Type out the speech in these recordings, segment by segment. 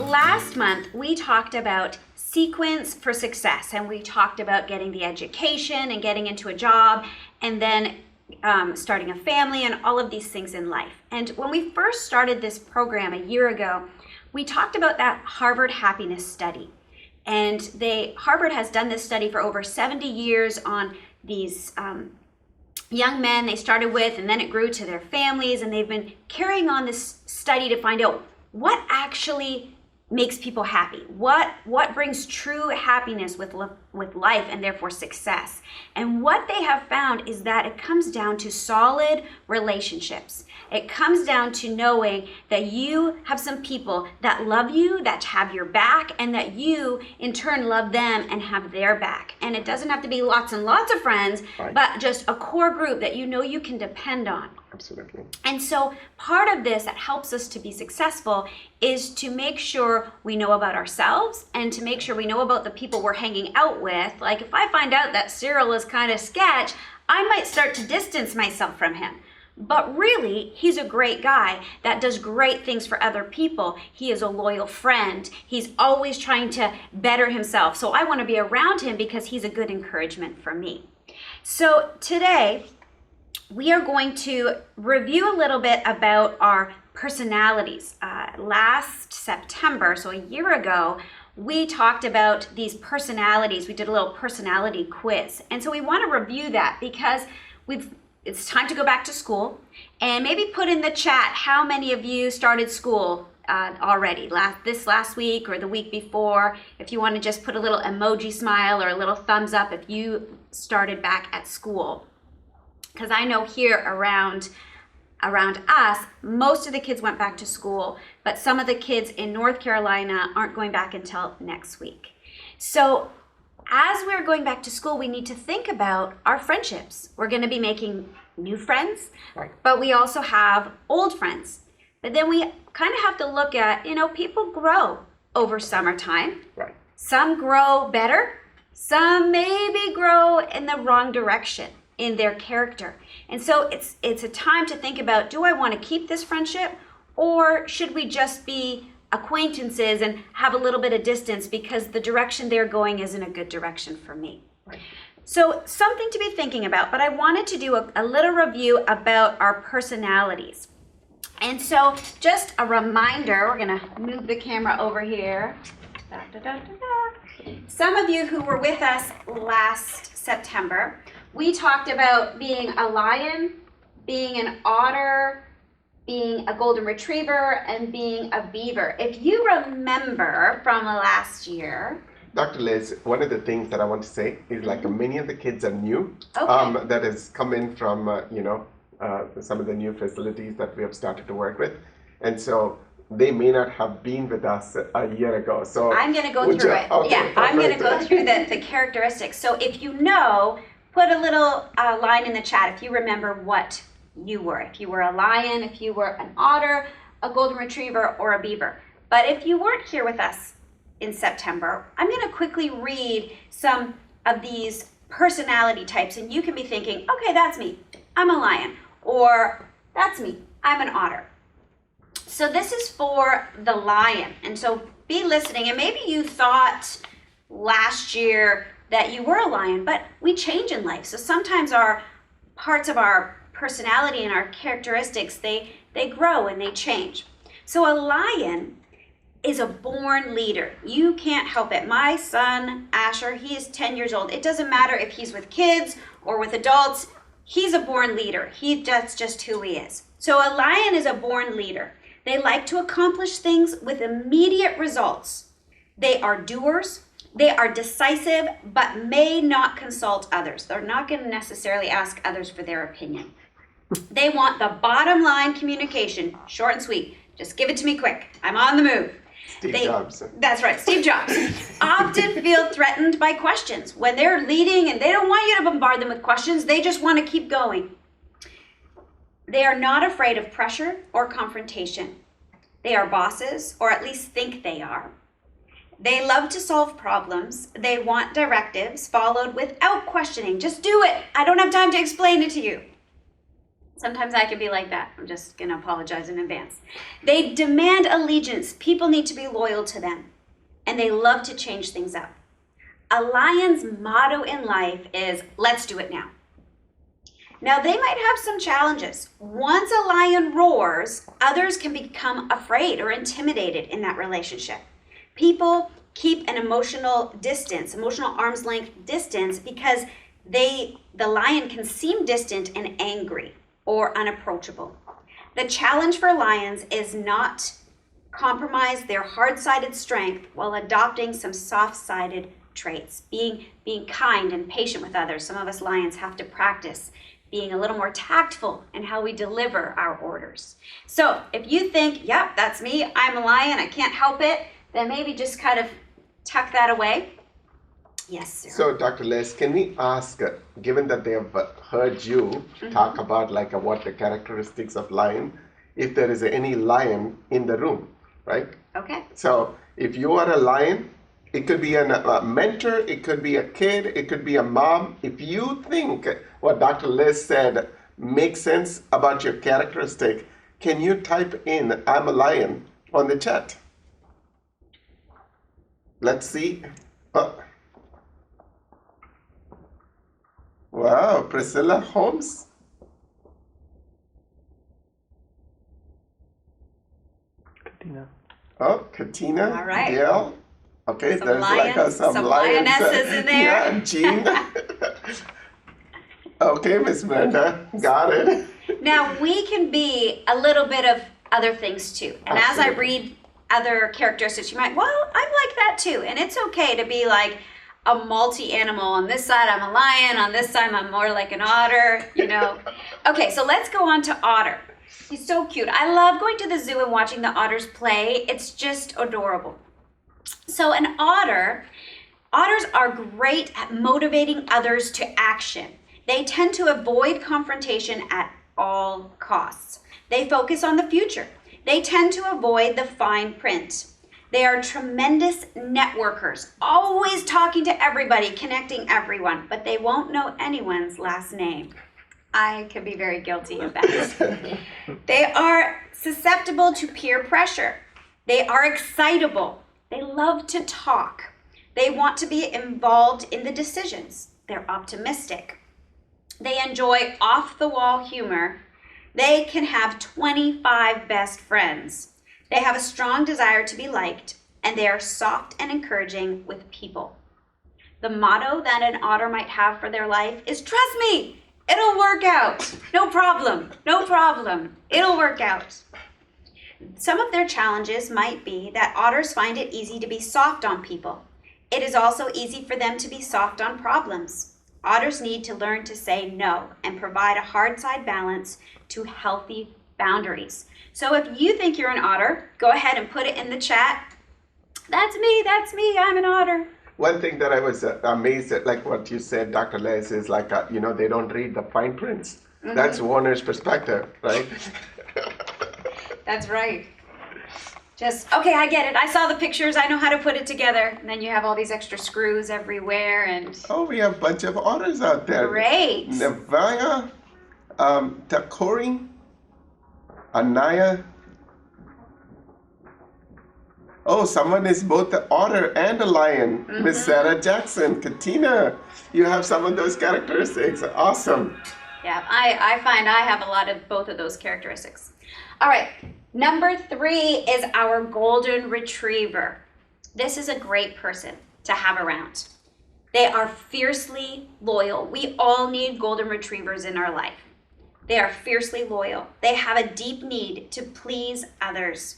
last month we talked about sequence for success, and we talked about getting the education and getting into a job and then starting a family and all of these things in life. And when we first started this program a year ago, we talked about that Harvard happiness study. And Harvard has done this study for over 70 years on these young men they started with, and then it grew to their families, and they've been carrying on this study to find out what actually makes people happy, what brings true happiness with life and therefore success. And what they have found is that it comes down to solid relationships. It comes down to knowing that you have some people that love you, that have your back, and that you in turn love them and have their back. And it doesn't have to be lots and lots of friends, right, but just a core group that you know you can depend on. Absolutely. And so part of this that helps us to be successful is to make sure we know about ourselves and to make sure we know about the people we're hanging out with. Like if I find out that Cyril is kind of sketch, I might start to distance myself from him. But really, he's a great guy that does great things for other people. He is a loyal friend. He's always trying to better himself. So I want to be around him because he's a good encouragement for me. So today, we are going to review a little bit about our personalities. Last September, so a year ago, we talked about these personalities. We did a little personality quiz. And so we want to review that because it's time to go back to school, and maybe put in the chat how many of you started school already, this last week or the week before. If you want to just put a little emoji smile or a little thumbs up if you started back at school. Because I know here around us, most of the kids went back to school, but some of the kids in North Carolina aren't going back until next week. So as we're going back to school, we need to think about our friendships. We're going to be making new friends, right, but we also have old friends. But then we kind of have to look at, people grow over summertime. right. Some grow better. Some maybe grow in the wrong direction in their character. And so it's a time to think about, do I want to keep this friendship, or should we just be acquaintances and have a little bit of distance because the direction they're going isn't a good direction for me. Right. So something to be thinking about, but I wanted to do a little review about our personalities. And so just a reminder, we're gonna move the camera over here. Da, da, da, da, da. Some of you who were with us last September, we talked about being a lion, being an otter, being a golden retriever, and being a beaver. If you remember from last year. Dr. Liz, one of the things that I want to say is like many of the kids are new. Okay. That has come in from, some of the new facilities that we have started to work with. And so they may not have been with us a year ago. So I'm going to go through it. Okay, yeah, I'm going to go through the characteristics. So if you know, put a little line in the chat if you remember what you were. If you were a lion, if you were an otter, a golden retriever, or a beaver. But if you weren't here with us in September, I'm going to quickly read some of these personality types, and you can be thinking, okay, that's me, I'm a lion, or that's me, I'm an otter. So this is for the lion, and so be listening, and maybe you thought last year that you were a lion, but we change in life. So sometimes our parts of our personality and our characteristics, they grow and they change. So a lion is a born leader. You can't help it. My son, Asher, he is 10 years old. It doesn't matter if he's with kids or with adults. He's a born leader. That's just who he is. So a lion is a born leader. They like to accomplish things with immediate results. They are doers. They are decisive, but may not consult others. They're not going to necessarily ask others for their opinion. They want the bottom line communication, short and sweet. Just give it to me quick. I'm on the move. Steve Jobs. That's right, Steve Jobs. Often feel threatened by questions. When they're leading and they don't want you to bombard them with questions, they just want to keep going. They are not afraid of pressure or confrontation. They are bosses, or at least think they are. They love to solve problems. They want directives followed without questioning. Just do it. I don't have time to explain it to you. Sometimes I can be like that. I'm just going to apologize in advance. They demand allegiance. People need to be loyal to them. And they love to change things up. A lion's motto in life is, let's do it now. Now, they might have some challenges. Once a lion roars, others can become afraid or intimidated in that relationship. People keep an emotional distance, emotional arm's length distance, because the lion can seem distant and angry or unapproachable. The challenge for lions is not compromise their hard-sided strength while adopting some soft-sided traits, being kind and patient with others. Some of us lions have to practice being a little more tactful in how we deliver our orders. So if you think, yep, that's me, I'm a lion, I can't help it, then maybe just kind of tuck that away. Yes, sir. So, Dr. Les, can we ask, given that they have heard you talk about like what the characteristics of lion, if there is any lion in the room, right? Okay. So, if you are a lion, it could be a mentor, it could be a kid, it could be a mom. If you think what Dr. Les said makes sense about your characteristic, can you type in "I'm a lion" on the chat? Let's see. Wow, Priscilla Holmes. Katina. Oh, Katina. All right. Gail. Okay, Some there's lions, some lions. lionesses in there. Yeah, Jean. Okay, Miss Brenda, got it. Now, we can be a little bit of other things too. And as I Absolutely. read other characteristics, you might, well, I'm like that too. And it's okay to be like a multi-animal. On this side, I'm a lion. On this side, I'm more like an otter, you know. Okay, so let's go on to Otter. He's so cute. I love going to the zoo and watching the otters play. It's just adorable. So an otters are great at motivating others to action. They tend to avoid confrontation at all costs. They focus on the future. They tend to avoid the fine print. They are tremendous networkers, always talking to everybody, connecting everyone, but they won't know anyone's last name. I can be very guilty of that. They are susceptible to peer pressure. They are excitable. They love to talk. They want to be involved in the decisions. They're optimistic. They enjoy off-the-wall humor. They can have 25 best friends. They have a strong desire to be liked, and they are soft and encouraging with people. The motto that an otter might have for their life is, trust me, it'll work out. No problem, no problem. It'll work out. Some of their challenges might be that otters find it easy to be soft on people. It is also easy for them to be soft on problems. Otters need to learn to say no and provide a hard-side balance to healthy boundaries. So if you think you're an otter, go ahead and put it in the chat. That's me, I'm an otter. One thing that I was amazed at, like what you said, Dr. Les, is like, they don't read the fine prints. That's Warner's perspective, right? That's right. Okay, I get it. I saw the pictures. I know how to put it together. And then you have all these extra screws everywhere and... Oh, we have a bunch of otters out there. Great. Nevaya, Takori, Anaya. Oh, someone is both the otter and a lion. Miss Sarah Jackson, Katina. You have some of those characteristics. Awesome. Yeah, I find I have a lot of both of those characteristics. All right, number 3 is our golden retriever. This is a great person to have around. They are fiercely loyal. We all need golden retrievers in our life. They are fiercely loyal. They have a deep need to please others.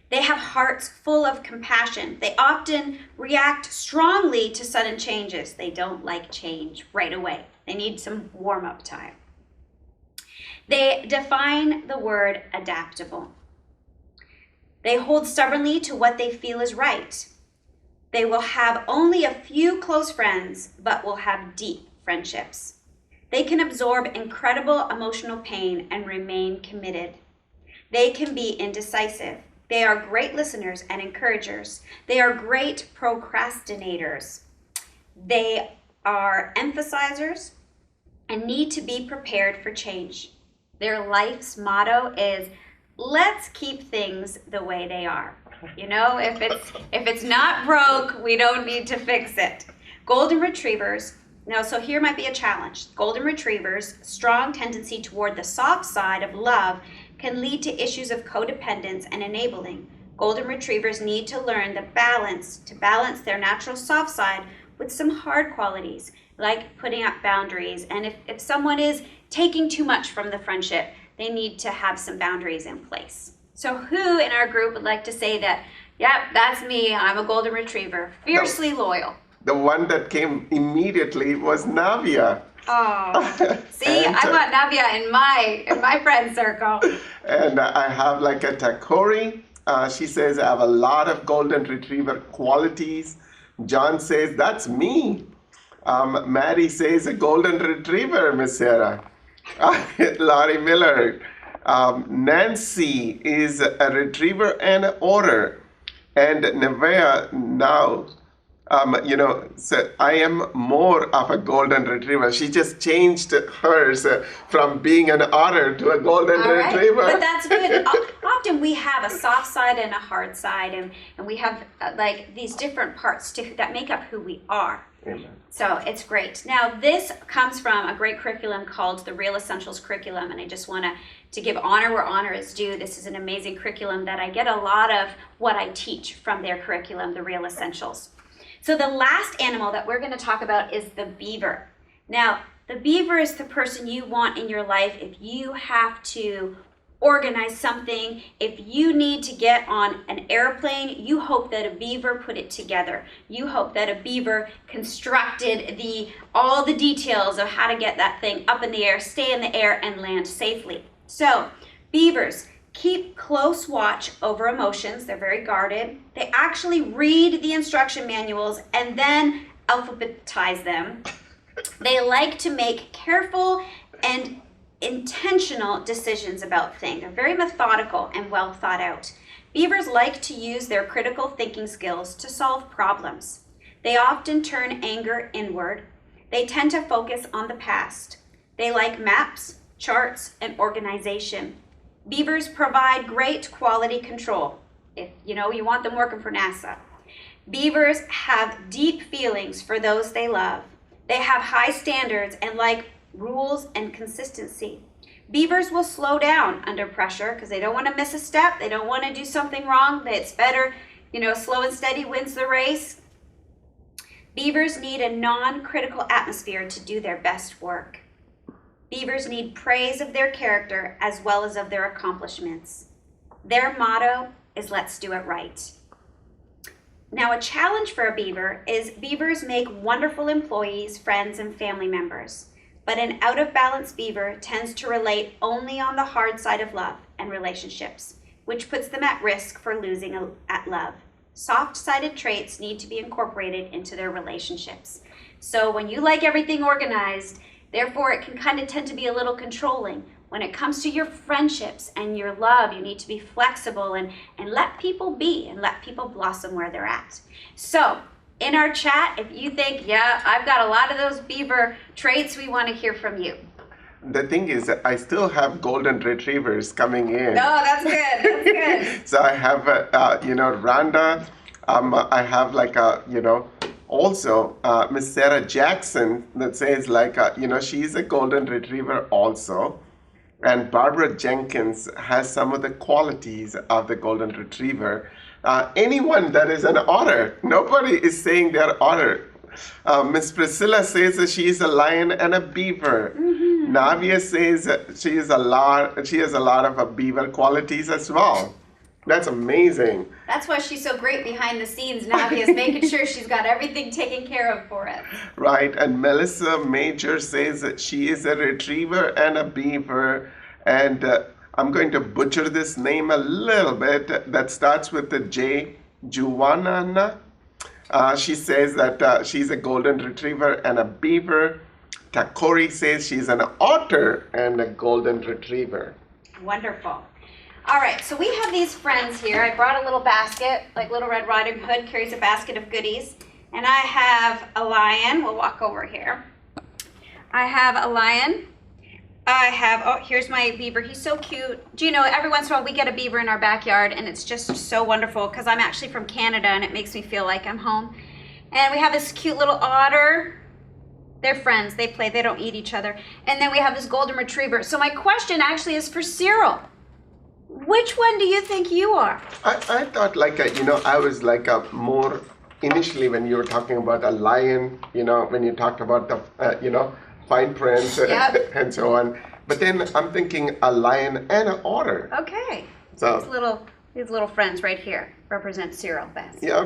They have hearts full of compassion. They often react strongly to sudden changes. They don't like change right away. They need some warm-up time. They define the word adaptable. They hold stubbornly to what they feel is right. They will have only a few close friends, but will have deep friendships. They can absorb incredible emotional pain and remain committed. They can be indecisive. They are great listeners and encouragers. They are great procrastinators. They are emphasizers and need to be prepared for change. Their life's motto is, let's keep things the way they are. You know, if it's not broke, we don't need to fix it. Golden Retrievers, now so here might be a challenge. Golden Retrievers' strong tendency toward the soft side of love can lead to issues of codependence and enabling. Golden Retrievers need to learn to balance their natural soft side with some hard qualities, like putting up boundaries. And if someone is taking too much from the friendship, they need to have some boundaries in place. So who in our group would like to say that, yep, that's me, I'm a Golden Retriever, fiercely loyal? The one that came immediately was Navia. Oh, see, I want Navia in my friend circle. And I have like a Takori. She says, I have a lot of Golden Retriever qualities. John says, that's me. Maddie says, a Golden Retriever, Miss Sarah. Laurie Miller. Nancy is a Retriever and an Otter. And Nevea now, so I am more of a Golden Retriever. She just changed hers from being an Otter to a Golden Retriever. But that's good. Often we have a soft side and a hard side, and we have like these different parts that make up who we are. Amen. So it's great. Now this comes from a great curriculum called the Real Essentials Curriculum, and I just want to give honor where honor is due. This is an amazing curriculum that I get a lot of what I teach from their curriculum, the Real Essentials. So the last animal that we're going to talk about is the beaver. Now, the beaver is the person you want in your life if you have to organize something. If you need to get on an airplane, you hope that a beaver put it together. You hope that a beaver constructed all the details of how to get that thing up in the air, stay in the air, and land safely. So, beavers keep close watch over emotions. They're very guarded. They actually read the instruction manuals and then alphabetize them. They like to make careful and intentional decisions about things. They're very methodical and well thought out. Beavers like to use their critical thinking skills to solve problems. They often turn anger inward. They tend to focus on the past. They like maps, charts, and organization. Beavers provide great quality control, if you want them working for NASA. Beavers have deep feelings for those they love. They have high standards and like rules and consistency. Beavers will slow down under pressure because they don't want to miss a step. They don't want to do something wrong. It's better, slow and steady wins the race. Beavers need a non-critical atmosphere to do their best work. Beavers need praise of their character as well as of their accomplishments. Their motto is, let's do it right. Now, a challenge for a beaver is beavers make wonderful employees, friends, and family members. But an out-of-balance beaver tends to relate only on the hard side of love and relationships, which puts them at risk for losing at love. Soft-sided traits need to be incorporated into their relationships. So when you like everything organized, therefore, it can kind of tend to be a little controlling. When it comes to your friendships and your love, you need to be flexible and let people be and let people blossom where they're at. So, in our chat, if you think, yeah, I've got a lot of those beaver traits, we want to hear from you. The thing is, I still have Golden Retrievers coming in. Oh, that's good. That's good. So I have, Rhonda. I have also, Miss Sarah Jackson that says she's a Golden Retriever also. And Barbara Jenkins has some of the qualities of the Golden Retriever. Anyone that is an Otter, nobody is saying they're Otter. Miss Priscilla says that she is a lion and a beaver. Mm-hmm. Navia says she has a lot of beaver qualities as well. That's amazing. That's why she's so great behind the scenes. Navia's making sure she's got everything taken care of for us. Right, and Melissa Major says that she is a retriever and a beaver, and I'm going to butcher this name a little bit. That starts with the J. Juwanana. She says that she's a Golden Retriever and a beaver. Takori says she's an Otter and a Golden Retriever. Wonderful. All right, so we have these friends here. I brought a little basket, like Little Red Riding Hood carries a basket of goodies. And I have a lion. We'll walk over here. I have a lion. I have, oh, here's my beaver. He's so cute. Do you know, every once in a while we get a beaver in our backyard, and it's just so wonderful because I'm actually from Canada and it makes me feel like I'm home. And we have this cute little otter. They're friends. They play. They don't eat each other. And then we have this golden retriever. So my question actually is for Cyril. Which one do you think you are? I thought I was more initially when you were talking about a lion, when you talked about the, fine print Yep. and so on. But then I'm thinking a lion and an otter. Okay. So, These little friends right here represent Cyril best. yeah.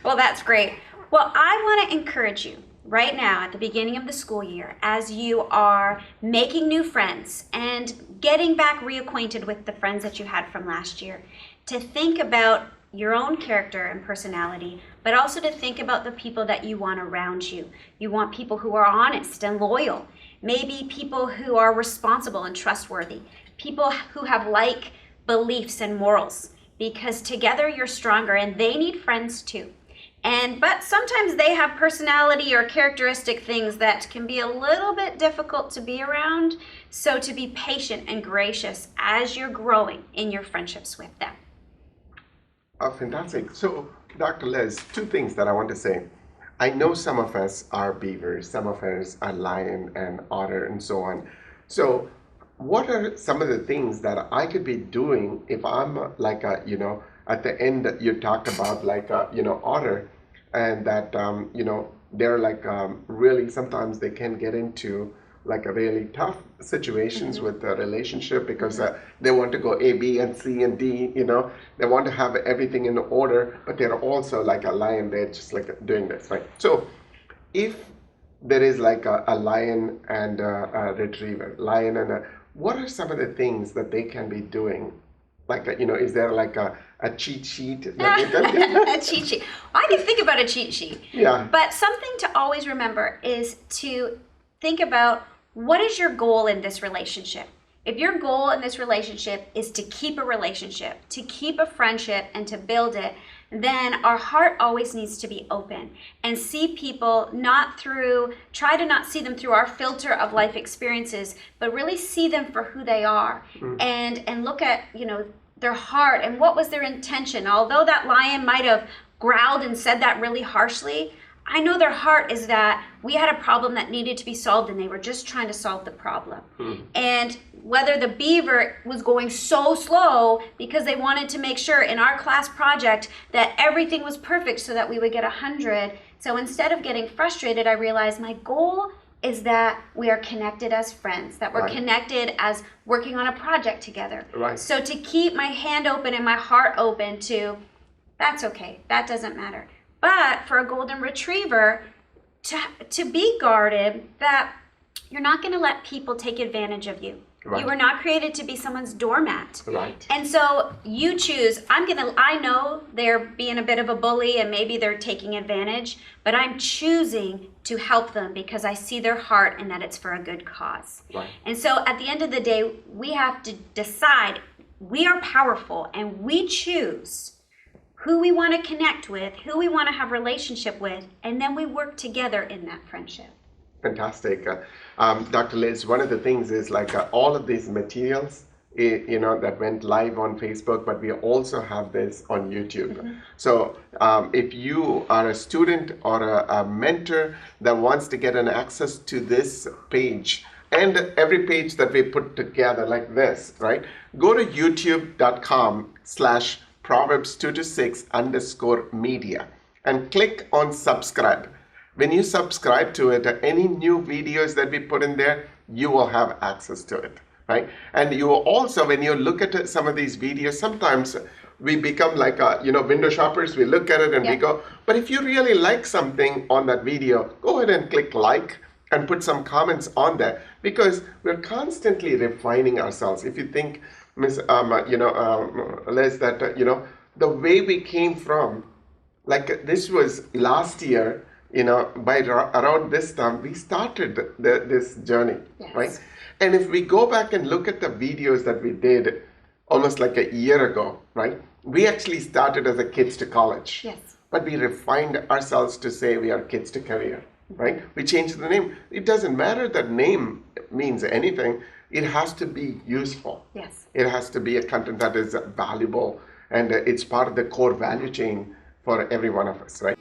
Well, that's great. Well, I want to encourage you right now at the beginning of the school year, as you are making new friends and getting back reacquainted with the friends that you had from last year, to think about your own character and personality, but also to think about the people that you want around you. You want people who are honest and loyal, maybe people who are responsible and trustworthy, people who have like beliefs and morals, because together you're stronger, and they need friends too. But sometimes they have personality or characteristic things that can be a little bit difficult to be around. So to be patient and gracious as you're growing in your friendships with them. Oh, fantastic. So, Dr. Liz, two things that I want to say. I know some of us are beavers, some of us are lion and otter and so on. So, what are some of the things that I could be doing if I'm at the end you talked about otter, and that, they're really, sometimes they can get into a really tough situations with the relationship because they want to go A, B, and C, and D, they want to have everything in order, but they're also like a lion, they're just doing this, right? So if there is a lion and a retriever, what are some of the things that they can be doing? Is there a cheat sheet that you can A cheat sheet. I can think about a cheat sheet. Yeah. But something to always remember is to think about, what is your goal in this relationship? If your goal in this relationship is to keep a relationship, to keep a friendship, and to build it, then our heart always needs to be open and see people try to not see them through our filter of life experiences, but really see them for who they are, and look at, their heart and what was their intention. Although that lion might have growled and said that really harshly, I know their heart is that we had a problem that needed to be solved, and they were just trying to solve the problem. And whether the beaver was going so slow because they wanted to make sure in our class project that everything was perfect so that we would get 100. So instead of getting frustrated, I realized my goal is that we are connected as friends, that we're connected as working on a project together. Right. So to keep my hand open and my heart open to, that's okay, that doesn't matter. But for a golden retriever, to be guarded, that you're not going to let people take advantage of you. Right. You were not created to be someone's doormat. Right. And so you choose, I know they're being a bit of a bully and maybe they're taking advantage, but I'm choosing to help them because I see their heart and that it's for a good cause. Right. And so at the end of the day, we have to decide, we are powerful, and we choose who we want to connect with, who we want to have relationship with, and then we work together in that friendship. Fantastic. Dr. Liz, one of the things is all of these materials, that went live on Facebook, but we also have this on YouTube. So if you are a student or a mentor that wants to get an access to this page, and every page that we put together like this, right? Go to youtube.com/Proverbs2to6_media and click on subscribe. When you subscribe to it, any new videos that we put in there, you will have access to it, right? And you will also, when you look at some of these videos, sometimes we become window shoppers. We look at it and we go, but if you really like something on that video, go ahead and click like and put some comments on there, because we're constantly refining ourselves. If you think, Miss, Liz, that, the way we came from, this was last year, by around this time, we started this journey, right? And if we go back and look at the videos that we did almost a year ago, right? We actually started as a Kids to College. Yes. But we refined ourselves to say we are Kids to Career, right? We change the name. It doesn't matter that name means anything. It has to be useful. Yes. It has to be a content that is valuable, and it's part of the core value chain for every one of us, right?